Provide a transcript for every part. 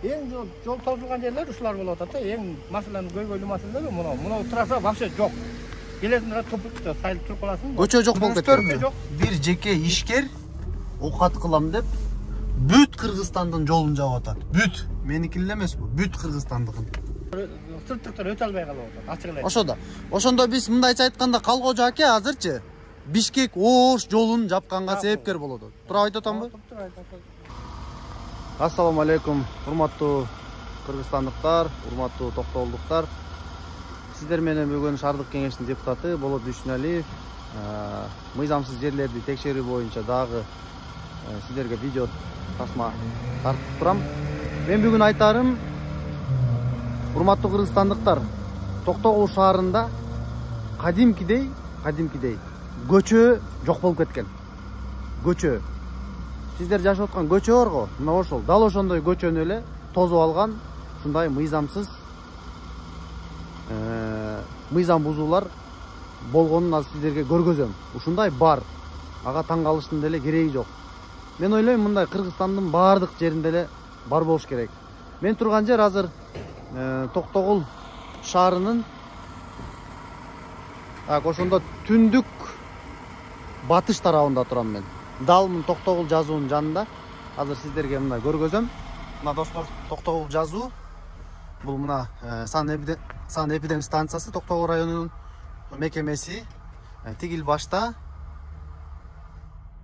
Eң жол тозылған жерлер ушулар болуп атат да. Эң маселен көйгөйлүү маселе мынау трасса вообще жок. Келесиң тупукта сайылып туруп каласың. Көчө жок болуп кеткен. Бир жеке ишкер окат кылам деп бүт Кыргызстандын жолун жаап атат. Бүт. Меники эле эмес бу, бүт Кыргызстандыкын. Сырттыктар өтө албай калып атат. Ачык эле. Ошондо. Ошондо биз мындайча айтканда Калгожо аке азырчы Бишкек-Ош жолун жапканга себепкер болот. Туура айтып атамбы? Туура айтып атат. Ассаламу алейкум, урматтуу кыргызстандыктар, урматтуу токтогулдуктар. Сиздер менен бүгүн шаардык кеңештин депутаты Болот Дүйшүналиев мыйзамсыз жерлерди текшерүү боюнча дагы сиздерге видео тасма тартып турам. Мен бүгүн айтарым, урматтуу кыргызстандыктар, Токтогул шаарында кадимкидей көчө жок болуп кеткен. Көчө. Сиздер жашап аткан көчө барго, мына ошол, дал ошондой көчөнү эле тозуп алган, ушундай мыйзамсыз мыйзам бузуулар болгонун азыр сиздерге көргөзөм. Ушундай бар. Ага таң калыштын деле кереги жок. Мен ойлойм, мындай Кыргызстандын баардык жеринде эле бар болуш керек. Мен турган жер азыр Токтогул шаарынын ошондо түндүк батыш тарабында турам мен. Далмын Токтогул жазуунун жанында. Азыр сиздерге мына көргөзөм. Мына достор, Токтогул жазуу. Бул мына сан эпидем станциясы Токтогул районунун мекемеси. Тигил башта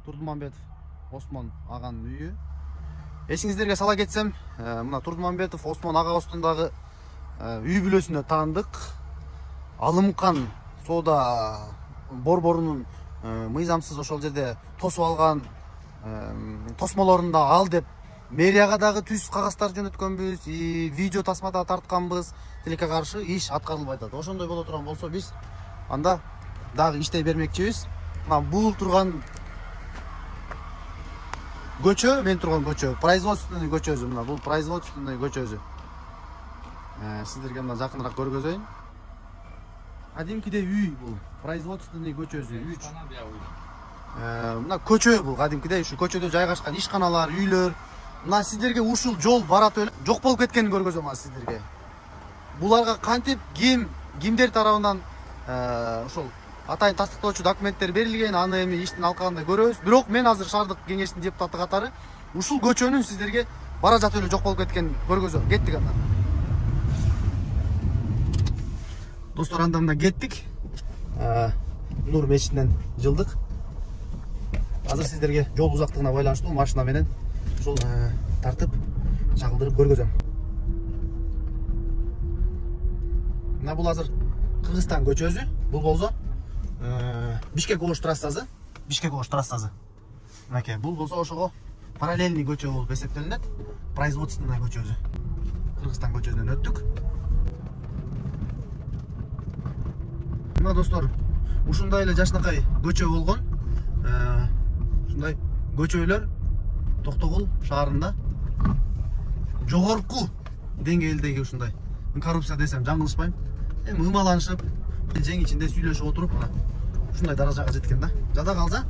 Турдуманбетов Осмон аганын үйү. Эсиңиздерге сала кетсем, мына Турдуманбетов Осмон ага остундагы үй бүлөсүнө таандык Алымкан соода борборунун мыйзамсыз ошол жерде тосуп алган тосмолорун да ал деп мэрияга дагы түз кагаздар жөнөткөнбүз, видео тасмада тартканбыз, тилекке каршы иш аткарылбай атат. Ошондой боло турган болсо биз анда дагы иштей бермекчибиз. Мына бул турган көчө, мен турган көчө, производственный көчөсү, мына бул производственный көчөсү. Сиздерге мына жакыныраак көргөзөйүн. Кадимкидей үй бул, производственный көчөсү, үй. Мына көчө бул кадимкидей, ушу көчөдө жайгашкан ишканалар, үйлөр. Мына сиздерге ушул жол барат эле жок болуп кеткенин көргөзөм азыр сиздерге. Буларга кантип кимдер тарабынан ошол атайын тастыктоочу документтер берилген, аны эми иштин алкагында көрөбүз. Бирок мен азыр шаардык кеңештин депутаты катары ушул көчөнүн сиздерге бара жатып эле жок болуп кеткенин көргөзөм. Кеттик анда. Достор, анда мына кеттик. Нур мечитинен жылдык. Азыр сиздерге жол узактыгына байланыштуу машина менен ушул тартып чагылдырып көргөзөм. Мына бул азыр Кыргызстан көчөсү, бул болсо Бишкек-Ош трассасы. Мынакей, бул болсо ошого параллельный көчө болуп эсептелинет. Производственный көчөсү. Кыргызстан көчөсүнөн өттүк. Мына достор, ушундай эле жашынакай көчө болгон. Ушундай көчөлөр Токтогул шаарында жогорку деңгээлдеги ушундай. Коррупция десем жаңылышпайм. Эми ымаланышып, жең ичинде сүйлөшүп отуруп, ушундай даражага жеткен да. Жада калса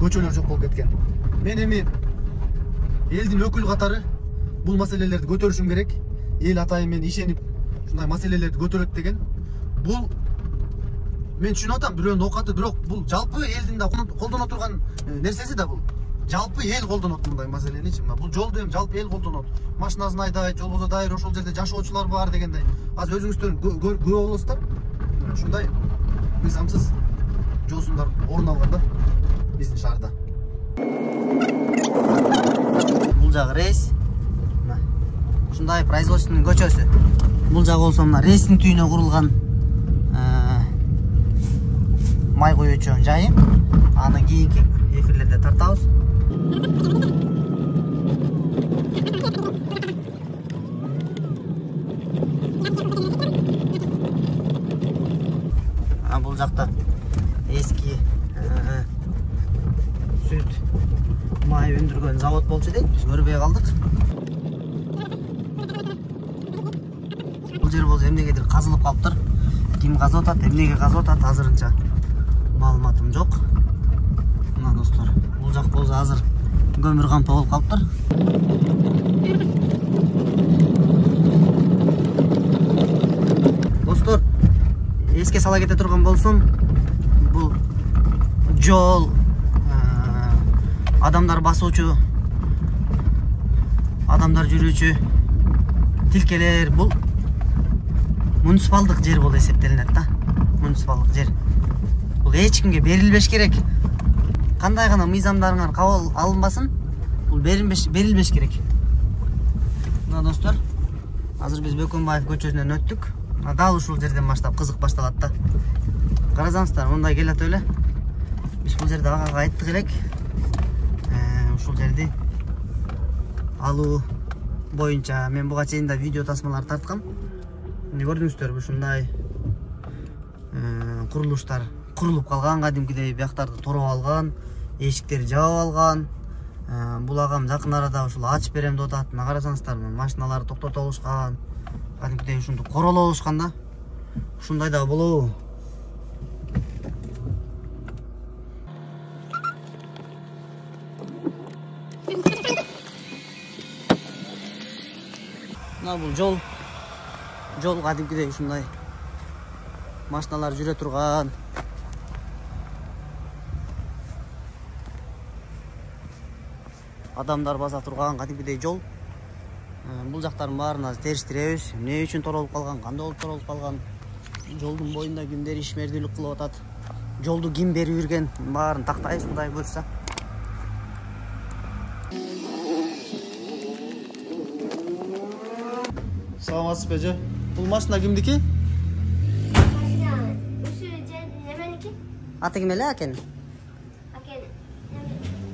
көчөлөр жок болуп кеткен. Мен эми элдин өкүлү катары бул маселелерди көтөрүшүм керек. Эл атайын мен ишенип ушундай маселелерди көтөрөт деген. Бул мен түшүнүп атам, бирөөнүн окаты, бирок бул жалпы элдин да колдоно турган нерсеси да бул. Жалпы эл колдонот мындай маселеничи. Бул жолду эми жалпы эл колдонот. Машинасын айдайт, жол болсо дайыр ошол жерде жашоочулар бар дегендей. Азыр өзүңүздөр күбө болосуздар. Ушундай мыйзамсыз жолсундар орун алганда биздин шаарда. Бул жагы рейс. Мына ушундай производственный көчөсү. Бул жагы болсо мына рейстин түйүнө курулган май куюучу жайы. Аны кийинки эфирлерде тартабыз. Бул жакта эски сүт май өндүргөн завод болчу дейт, биз көрбөй калдык. Бул жер болсо эмнегедир казылып калыптыр. Ким казып атат, эмнеге казып атат, азырынча маалыматым жок. Мына достор, бул жак болсо азыр көмүр кампа болуп калыптыр. сала кете турган болсом, бул жол, адамдар басуучу, адамдар жүрүүчү тилкелер, бул муниципалдык жер болуп эсептелинет да. Муниципалдык жер. Бул эч кимге берилбеш керек. Кандай гана мыйзамдарыңар кабыл алынбасын, бул берилбеш керек. Мына достор, азыр биз Бөкөнбаев көчөсүнөн өттүк. Дал ушул жерден баштап кызык башталат да. Карасаңыздар, мындай келет эле. Биз бул жерде агага айттык элек. Ушул жерди алуу боюнча мен буга чейин да видео тасмалар тарткам. Көрдүңүздөр, ушундай курулуштар курулуп калган, кадимкидей бияктарды тороп алган, эшиктерди жаап алган. Бул агам жакын арада ушул ачып берем деп атат. Мына карасаңыздар, машиналарды токтотуп алышкан. Кадимкидей ушунду королоп алышкан да. Ушундай да болобу? Мына бул жол. Жол кадимкидей ушундай машиналар жүрө турган. Адамдар баса турган кадимкидей жол. Бул жактардын баарын азыр териштиребиз. Эмне үчүн торолуп калган, кандай болуп торолуп калган? Жолдун боюнда кимдер ишмердүүлүк кылып атат? Жолду ким берип жүрген? Баарын тактайбыз, Кудай буйрса. Саламатсыз бе же? Бул машина кимдики? Машина ушу же неменики? Аты ким эле акен? Акен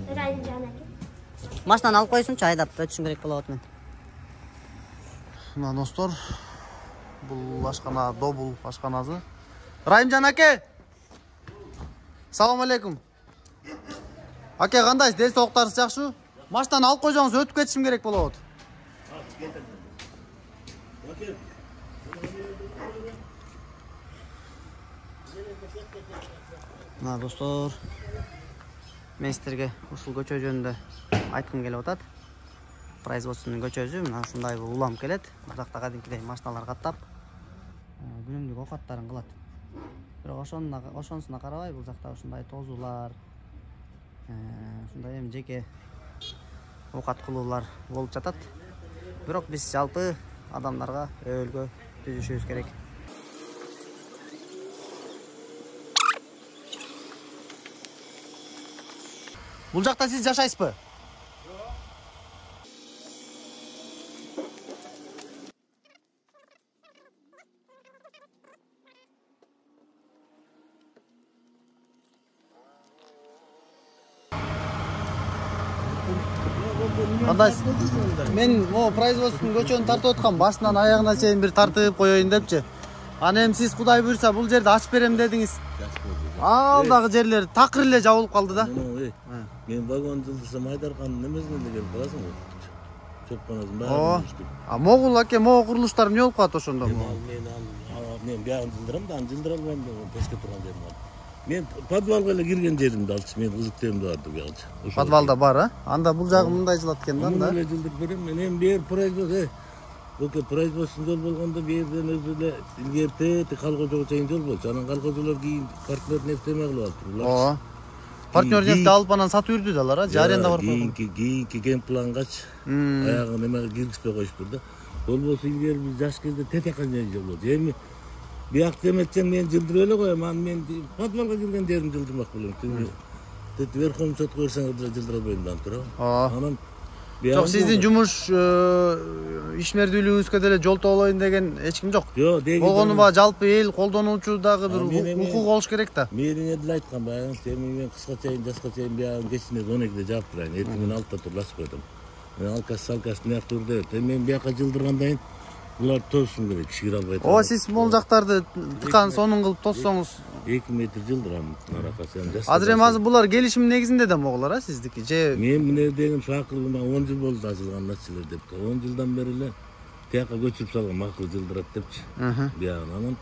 Райымжан акен. Машинаны алып койсунчу, айдап өтүшүм керек болот мен. Мына достор, бул ашкана Добул ашканасы. Райымжан аке! Салам алейкум. Аке, кандайсыз? Дел соолуктарыңыз жакшы? Машинаны алып койсоңуз өтүп кетишим керек болот. Мына достор, мен сиздерге ушул көчө жөнүндө айткым келип атат. Производственный көчөсү, мына ушундай бул улам келет. Бул жакта кадимкидей машиналар каттап, күнүмдүк оокаттарын кылат. Бирок ошонусуна карабай, бул жакта ушундай тозулар, ушундай эми жеке оокат кылуулар болуп жатат. Бирок биз жалпы адамдарга өбөлгө түзүшүбүз керек. Бул жакта сиз жашайсызбы? Кандайсыз? Мен производственный көчөнү тартып аткам, башынан аягына чейин бир тартып коеюн депчи. Аны эми сиз Кудай буйрса бул жерди ачып берем дедиңиз. Алдагы жерлер такыр эле жабылып калды да. Мен вагон жылдысам Айдаркандын немесине келип каласың. Чөпкөнөсүн баары. Могул аке, могу курулуштар эмне болуп калат ошондо? Мен биягын жылдырам да, аны жылдыра албайм да, пешке турган жерим бар. Мен подвалга эле кирген жеримди алчы, мен кызыктыгымды барды биягычы. Подвалда бар, а? Анда бул жагы мындай жылат экен да. Аны эле жылдырып берем. Мен эми бер производство, производство жол болгондо берден өзү эле илгерте колхозго чейин жол болчу. Анан колхозлор кийин партнер нефтеме кылып атыптыр. Ооба. Партнер нефти алып анан сатып жүрдү да алар, а? Аренда бар койгон. Кийинки генплангач аягын эме киргизбей коюштур да. Болбосо илгери биз жаш кезде тетекан жол болчу. Эми биякты эметсең мен жылдырып эле коем, анан мен подвалга кирген жеримди жылдырмак болом. Верховный сотко берсең жылдыра албайм да тура. Анан жок, сиздин жумуш ишмердүүлүгүңүзгө деле жол тоолоюн деген эч ким жок. Жок, болгону баа жалпы эл колдонуучу дагы бир укук болуш керек да. Мээрине деле айткан баягы, мен кыска чейин, жаска чейин биягын кечине 12де жаап турайын, эртең мен 6да турлашып койдум. Мен алкаш мыяк тур деп, мен бияка жылдыргандан кийин булар тосушум керек, кишире албайт. Ооба, сиз могул жактарды тыкан сонун кылып тоссоңуз 2 метр жылдырам аракасы. Азыр эми азыр булар келишим негизинде да могулар, а сиздики же? Мен мына деген факылыма 10 жыл болду ачылган началар деп. 10 жылдан бери эле тияка көчүрүп салган, макул жылдырат депчи. Биягын анан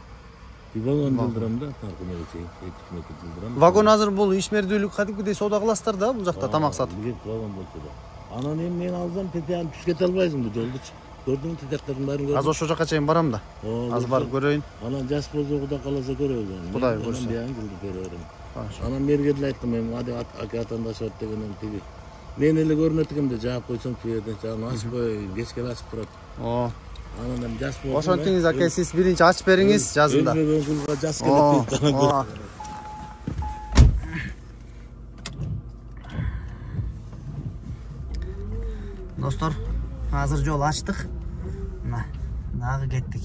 вагон жылдырам да, паркумага чейин 2 метр жылдырам. Вагон азыр бул ишмердүүлүк кадимкидей соода кыласыздар да, бул жакта тамак сатып. Вагон болчу да. Анан эми мен алсам тетеаны түз кете албайсың бул жолдучу. Gördün mü teteklerin bарын gördün? Az ошол жака чейин барам да. Az барып көрөйүн. Анан жас болсо Кудай кааласа көрөбүз. Кудай буйрса. Анан биян келип көрөрүм. Анан мергеде айттым мен ака атандаш өт дегенен тиги. Мен эле көрүнөт экенде жаап койсом жерден чагын ачып коеюн, кечке ачып турат. О. Анан жас болсо. Ошентиңиз аке, сиз биринчи ачып бериңиз жазында. Өзүмө кылга жас келет дейт. Достор, азыр жол ачтык. Мына, дагы кеттик.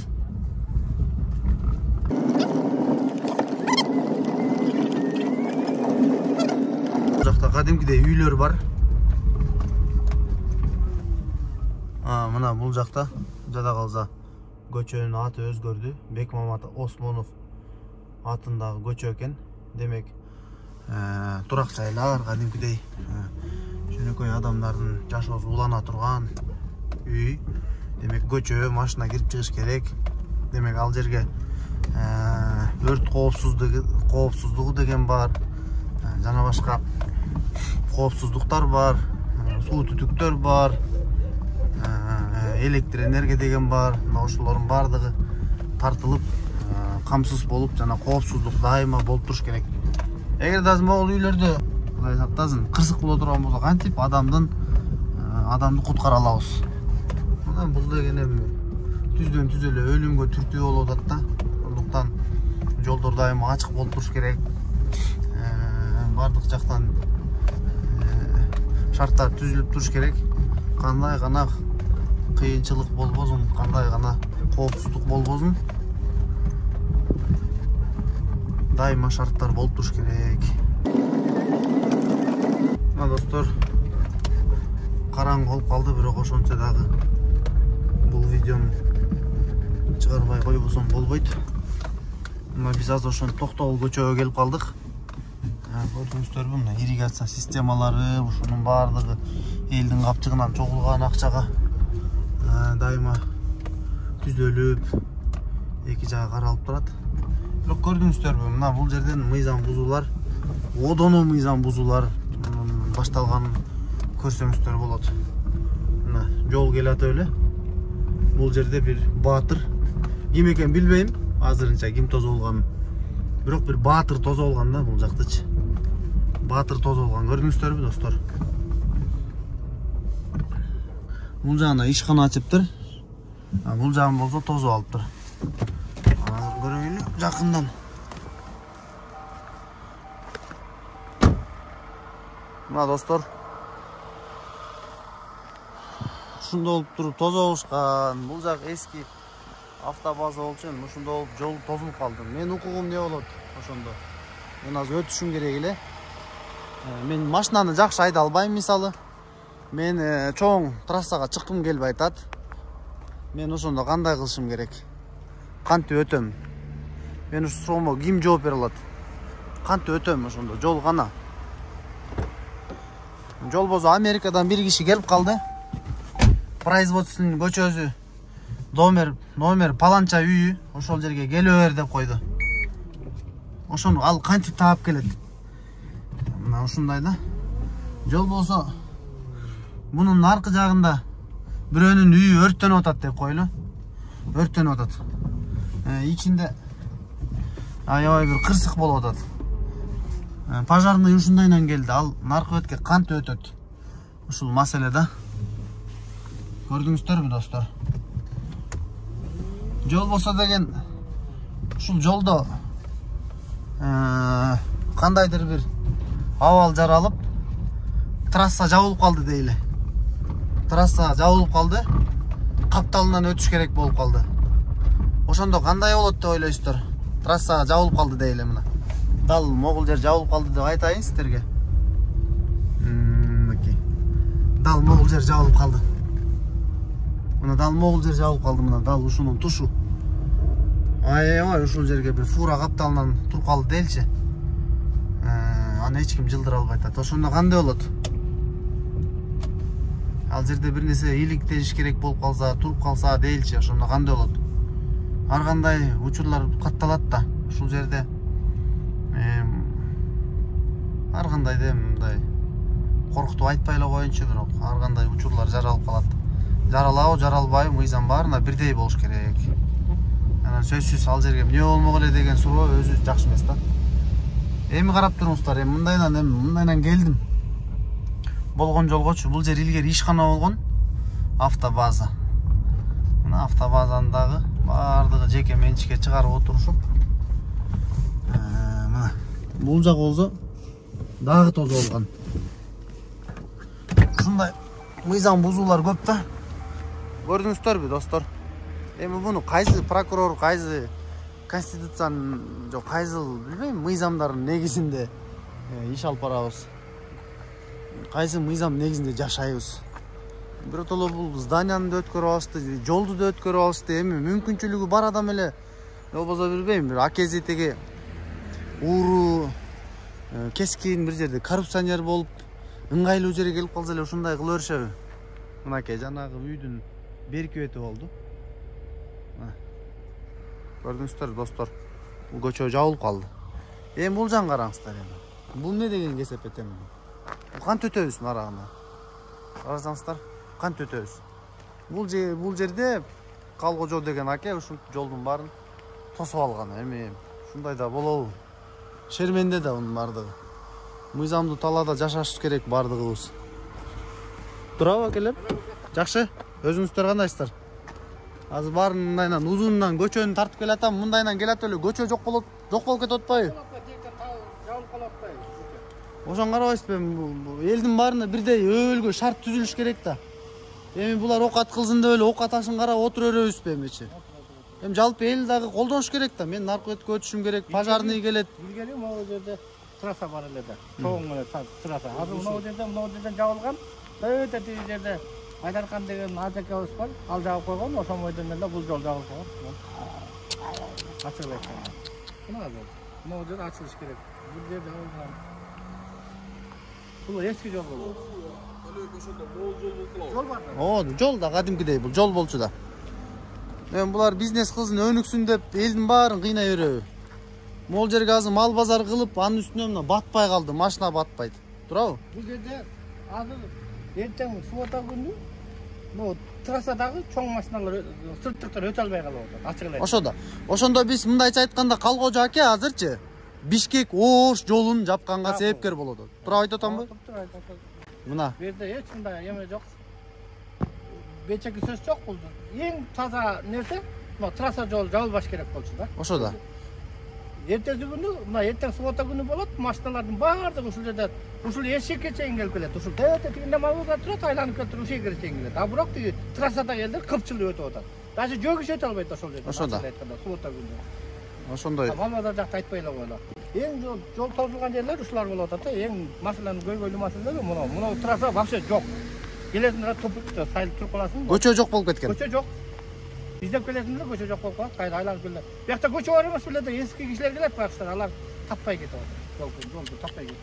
Бул жакта кадимкидей үйлөр бар. Мына бул жакта жада калса көчөнүн аты өзгөрдү. Бекмамат Осмонов атындагы көчө экен. Демек, турак жайлар кадимкидей жөнөкөй адамдардын жашоосу улана турган үй. Демек, көчө, машина кирип чыгыш керек. Демек, ал жерге өрт коопсуздугу деген бар. Жана башка коопсуздуктар бар. Суу түтүктөр бар. Электр энергия деген бар. Ошолордун бардыгы тартылып, камсыз болуп, жана коопсуздук дайыма болуп туруш керек. Эгер да могул үйлөрдө Кудай сактасын, кырсык боло турган болсо кантип адамды куткара алабыз. Мына бул деген эми түздөн түз эле өлүмгө түртүү болуп атат да. Ошондуктан жолдор дайыма ачык болуп туруш керек. Бардык жактан шарттар түзүлүп туруш керек. Кандай гана кыйынчылык болбосун, кандай гана коопсуздук болбосун, дайыма шарттар болуп туруш керек. Мына достор, караңгы болуп калды, бирок ошончо дагы бул видеону чыгарбай койбосом болбойт. Мына биз азыр ошон Токтогул көчөгө келип калдык. Көрдүңүздөрбү, мына ирригация системалары, ушунун баардыгы элдин капчыгынан чогулган акчага дайыма түзөлүп, эки жагы каралып турат. Бирок көрдүңүздөрбү, мына бул жерден мыйзам бузуулар, одону мыйзам бузуулар башталганын көрсөңүздөр болот. Мына жол келатып эле. Бул жерде бир баатыр, ким экен билбейм, азырынча ким тозо болгонун. Бирок бир баатыр тозо болгон да бул жактычы. Баатыр тозо болгон, көрдүңүздөрбү достор? Бул жагына ишкана ачыптыр. Бул жагын болсо тозо алыптыр. Азыр көрөйүн жакындан. Мына достор, ушунда болуп туруп тозо болушкан. Бул жак эски автобаза болчу, ушунда болуп жол тозулуп калды. Мен укугум эмне болот ошондо? Мен азыр өтүшүм керек эле. Мен машинаны жакшы айда албайм, мисалы. Мен чоң трассага чыккым келбей атат. Мен ошондо кандай кылышым керек? Кантип өтөм? Мен ушу суроомго ким жооп бере алат? Кантип өтөм ошондо? Жол гана. Жол болсо Америкадан бир киши келип калды. Производственный көчөсү номер паланча үйү, ошол жерге келе бер деп койду. Ошону ал кантип таап келет? Мына ушундай да. Жол болсо мунун аркы жагында бирөөнүн үйү өрттөнүп атат деп койлу. Өрттөнүп атат. Ичинде аябай бир кырсык болуп атат. Пожарный ушундайдан келди. Ал наркы өткө кантип өтөт? Ушул маселе да. Көрдүңүздөрбү достор? Жол болсо деген ушул жолдо кандайдыр бир абал жаралып, трасса жабылып калды дейли. Трасса жабылып калды. Капталынан өтүш керек болуп калды. Ошондо кандай болот деп ойлойсуздар? Трасса жабылып калды дейли мына. Дал могул жер жабылып калды деп айтайын сиздерге. Дал могул жер жабылып калды. Мына дал могул жер жабылып калды, мына дал ушунун тушу. Аябай ушул жерге бир фура капталынан туруп калды делчи. Аны эч ким жылдыра албай атат. Ошондо кандай болот? Ал жерде бир нерсе иликтешиш керек болуп калса, туруп калса делчи, ошондо кандай болот? Ар кандай учурлар катталат да. Ушул жерде ар кандай да мындай коркутуп айтпай эле коеюнчу, бирок ар кандай учурлар жаралып калат. жаралабы жаралбайбы мыйзам баарына бирдей болуш керек. Анан сөзсүз ал жерге эмне болмок эле деген суроо өзү жакшы эмес да. Эми карап туруңуздар, эми мындайынан келдим. Болгон жолгочу бул жер илгери ишкана болгон, автобаза. Мына автобазандагы баардыгы жеке менчикке чыгарып отурушуп. Мына бул жак болсо дагы тозу болгон. Ушундай мыйзам бузуулар көп да. Көрдүңүздөрбү достор? Эми буну кайсы прокурор, кайсы конституциянын жок кайсы билбейм мыйзамдардын негизинде иш алып барабыз. Кайсы мыйзам негизинде жашайбыз. Биротоло бул зданияны да өткөрүп алышты, жолду да өткөрүп алышты. Эми мүмкүнчүлүгү бар адам эле болбосо билбейм, бир акези теги ууру кескин бир жерде коррупционер болуп ыңгайлуу жерге келип калса эле ушундай кыла беришеби? Мынакей жанагы үйдүн берки бети болду. Көрдүңүздөр достор, бул көчө жабылып калды. Эми бул жан караңыздар эми. Бул эмне деген кесепет эми? Кант өтөбүз нарагына. Карасаңыздар, кант өтөбүз. Бул жерде Калгожо деген аке ушул жолдун баарын тосуп алган. Эми ушундай да болобу? Шерменде да унун бардыгы. Мыйзамдуу талаада жашаш керек бардыгыбыз. Турабы акелер? Жакшы. Өзүңүздөр кандайсыздар? Азыр баарын мындайынан узунунан көчөнү тартып келатам, мындайынан келат эле көчө жок болуп кетип атпайбы? Ошон карабайсызбы? Элдин баарына бирдей өбөлгө шарт түзүлүш керек да. Эми булар ок аткылсын деп эле ок аташын карап отура беребизби эмичи? Эми жалпы эл дагы колдоnuş керек да. Мен наркотикке өтүшүм керек, пожарный келет. Илгери могу жерде трасса бар эле да. Чоң эле трасса. Азыр могу жерден жабылган. Өтө тиги жерде Айдаркан деген азекебиз бар. Ал жабып койгон, ошол бойдон эле бул жол жабылып койгон. Ачылып айтканда. Мына жол. Могу жер ачылыш керек. Бул жер жабылган. Бул эски жол болот. Жол бар. О, жол да кадимкидей бул жол болчу да. Эми булар бизнес кылсын, өнүксүн деп элдин баарын кыйнай береби? Могул жерге азыр мал базар кылып, анын үстүнө мына батпай калды, машина батпайт. Турабы? Бул жерде азыр эртең суббота күнү могу трассадагы чоң машиналар сырттыктар өтө албай калып атат. Ачык эле. Ошондо. Ошондо биз мындайча айтканда Калгожо аке азырчы Бишкек Ош жолун жапканга себепкер болот. Тура айтып атамбы? Мына. Бу жерде эч кандай эме жок. Бечеки сөз жок бул. Эң таза нерсе, мына трасса жол жабылбаш керек болчу да. Ошо да. Эртеси күнү, мына эртең суббота күнү болот, машиналардын баардыгы ушул жерде, ушул эшикке чейин келип келет. Ушул тегинде мабылга турат, айланып келип туруп эшикке чейин келет. А бирок тиги трассадагы элдер кыпчылып өтүп атат. Даже жөгүш өтө албайт ошол жерде. Ошо да. Суббота күнү. Ошондой. Мамадар жакта айтпай эле коелу. Эң жол тозулган жерлер ушулар болуп атат. Эң маселанын көйгөйлүү маселеси мына трасса вообще жок. Келесиң тупикте сайылып туруп каласың. Көчө жок болуп кеткен. Көчө жок. Издеп келесиң эле көчө жок болуп калат. Кайда айланып келет. Биякта көчө бар эмес беле, эски кишилер келет байкуштар, алар таппай кетип атат. Жолду таппай кетип.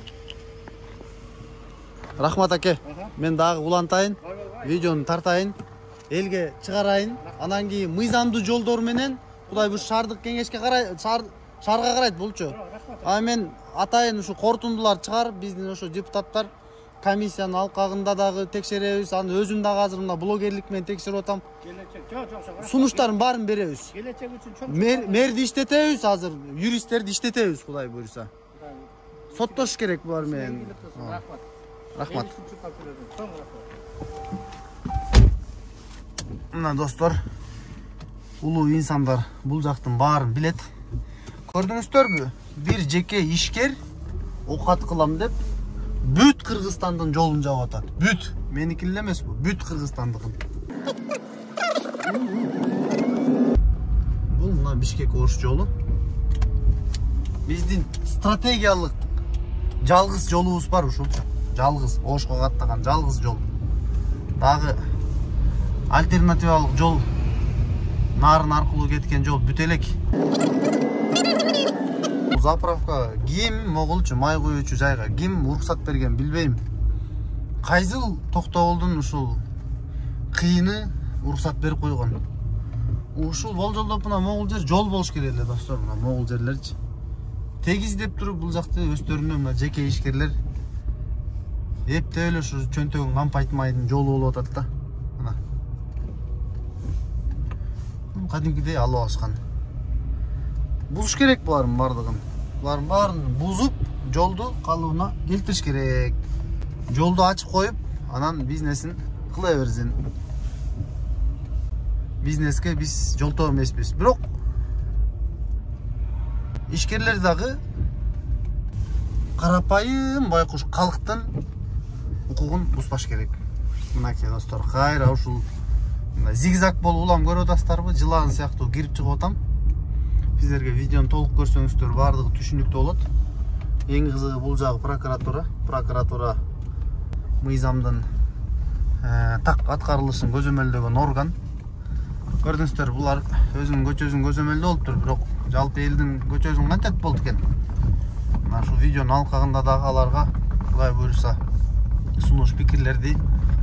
Рахмат аке. Мен дагы улантайын, видеону тартайын, элге чыгарайын. Анан кийин мыйзамдуу жолдор менен Кудай бул шаардык кеңешке карай, шаарга карайт булчу. А мен атайын ушу корутундулар чыгарып, биздин ошо депутаттар комиссиянын алкагында дагы текшеребиз. Аны өзүм дагы азыр мына блогерлик менен текшерип атам. Сунуштарын баарын беребиз. Келечек үчүн чоң Мерди иштетебиз азыр, юристтерди иштетебиз Кудай буйруса. Соттош керек булар менен. Рахмат. Мына достор, улуу инсандар бул жактын баарын билет. Көрдүңүздөрбү? Бир жеке ишкер окат кылам деп бүт Кыргызстандын жолун жаап атат. Бүт. Меники эле эмес бу, бүт Кыргызстандыкын. Бул мына Бишкек Ош жолу. Биздин стратегиялык жалгыз жолубуз бар ушулчу. Жалгыз Ошко каттаган жалгыз жол. Дагы альтернативалык жол Нарын аркылуу кеткен жол бүт элек. Заправка ким могулчу май куюучу жайга ким уруксат берген билбейм. Кайсыл токтогулдун ушул кыйыны уруксат берип койгон. Ушул болжолдоп мына могул жер жол болуш керек эле достор, мына могул жерлерчи. Тегиз деп туруп бул жакты өздөрүнө мына жеке ишкерлер эптеп эле ушу чөнтөгүн кампайтмайдын жолу болуп атат да. Мына кадимкидей алып алышкан. Бузуш керек булардын бардыгын. Булардын баарын бузуп, жолду калыбына келтириш керек. Жолду ачып коюп, анан бизнесин кыла берсин. Бизнеске биз жолтоо эмеспиз. Бирок ишкерлер дагы карапайым байкуш калктын укугун бузбаш керек. Мынакей достор, кайра ушул зигзаг болуп улам көрүп атасыздарбы? Жылан сыяктуу кирип чыгып атам. Сиздерге видеону толук көрсөңүздөр бардыгы түшүнүктүү болот. Эң кызыгы бул жагы прокуратура мыйзамдын так аткарылышын көзөмөлдөгөн орган. Көрдүңүздөр, булар өзүнүн көчөсүн көзөмөлдөө болуптур, бирок жалпы элдин көчөсүн кантип болду экен? Мына ушул видеонун алкагында дагы аларга Кудай буйруса сунуш пикирлерди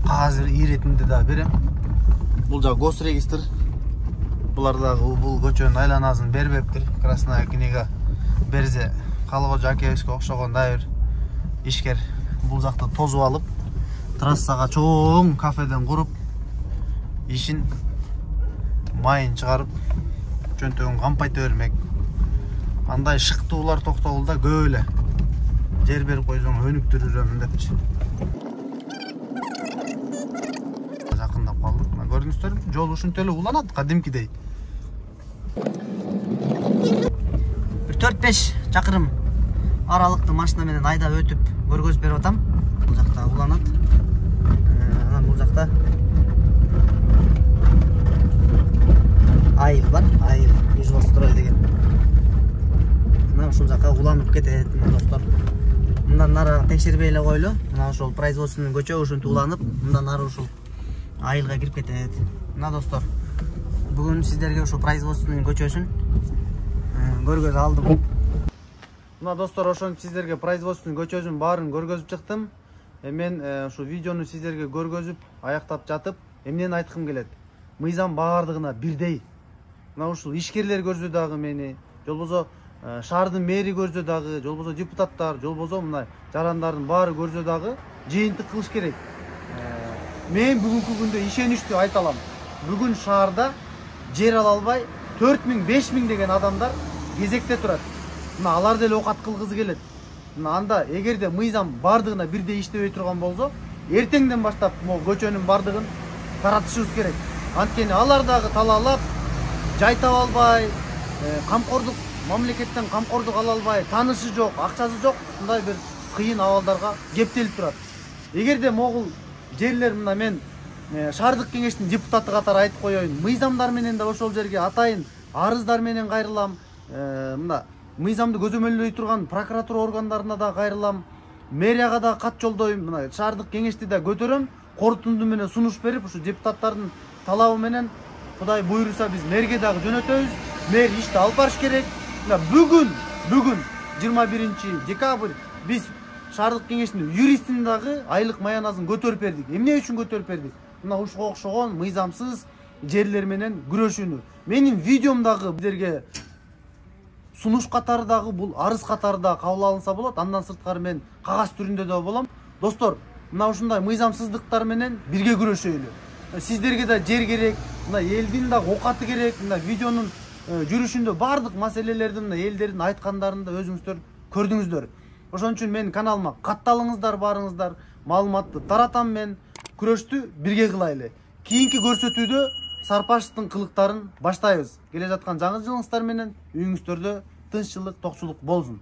азыр иретинде да берем. Бул жагы госрегистр. Булар дагы бул көчөнүн айланасын бербептир. Красная книга берзе Калыгожо акебизге окшогон да бир ишкер бул жакты тозуп алып, трассага чоң кафеден куруп, ишин майын чыгарып, чөнтөгүн кампайта бермек. Андай шыктуулар токтогулда көп эле. Жер берип койсоң өнүктүрүрөм депчи. Жакындап калдык. Мына көрдүңүздөр, жол ушунча эле уланат кадимкидей. Бир 4-5 чакырым аралыкты машина менен айдап өтүп көргөзүп берип атам. Бул жакта уланат. Анан бул жакта айыл бар, айыл Ижлострой деген. Мына ушул жака уланып кетет, мына достор. Мындан нары текшербей эле койлу. Мына ошол производственный көчө ушинтип уланып, мындан нары ушул айылга кирип кетет. Мына достор, бүгүн сиздерге ушул производственный көчөсүн көргөзүп алдым. Мына достор, ошентип сиздерге производственный көчөсүн баарын көргөзүп чыктым. Мен ушул видеону сиздерге көргөзүп, аяктап жатып, эмнени айткым келет? Мыйзам баардыгына бирдей. Мына ушул ишкерлер көрсө дагы мени, жолбосо шаардын мэри көрсө дагы, жолбосо депутаттар, жолбосо мына жарандардын баары көрсө дагы жыйынтык кылыш керек. Мен бүгүнкү күндө ишеничтүү айта алам. Бүгүн шаарда жер ала албай 4000-5000 деген адамдар кезекте турат. Мына алар деле оокат кылгызы келет. Мына анда эгерде мыйзам бардыгына бирдей иштебей турган болсо, эртеңден баштап могу көчөнүн бардыгын таратышыбыз керек. Анткени алар дагы талаалап, жай таба албай, камкордук, мамлекеттен камкордук ала албай, таанышы жок, акчасы жок, мындай бир кыйын абалдарга кептелип турат. Эгерде могул жерлер, мына мен шаардык кеңештин депутаты катары айтып коеюн, мыйзамдар менен да ошол жерге атайын арыздар менен кайрылам. Мына мыйзамды көзөмөлдөй турган прокуратура органдарына да кайрылам, мэрияга да кат жолдойм, мына шаардык кеңешти да көтөрөм, корутунду менен сунуш берип, ушу депутаттардын талабы менен Кудай буйруса биз мэрге дагы жөнөтөбүз. Мэр ишти алып барыш керек. Бүгүн 21 декабрь биз шаардык кеңештин юристин дагы айлык маянасын көтөрүп бердик. Эмне үчүн көтөрүп бердик? Мына ушуга окшогон мыйзамсыз жерлер менен күрөшүүнү. Менин видеом дагы сиздерге сунуш катары дагы, бул арыз катары да кабыл алынса болот. Андан сырткары мен кагаз түрүндө да болом. Достор, мына ушундай мыйзамсыздыктар менен бирге күрөшөлү. Сиздерге да жер керек, мына элдин да оокаты керек. Мына видеонун жүрүшүндө бардык маселелерди, мына элдердин айткандарын да өзүңүздөр көрдүңүздөр. Ошон үчүн менин каналыма катталыңыздар, барыңыздар, маалыматты таратам мен. Күрөштү бирге кылайлы. Кийинки көрсөтүүдө Сарпашевдин кылыктарын баштайбыз. Келе жаткан жаңы жылыңыздар менен үйүңүздөрдө тынччылык, токчулук болсун.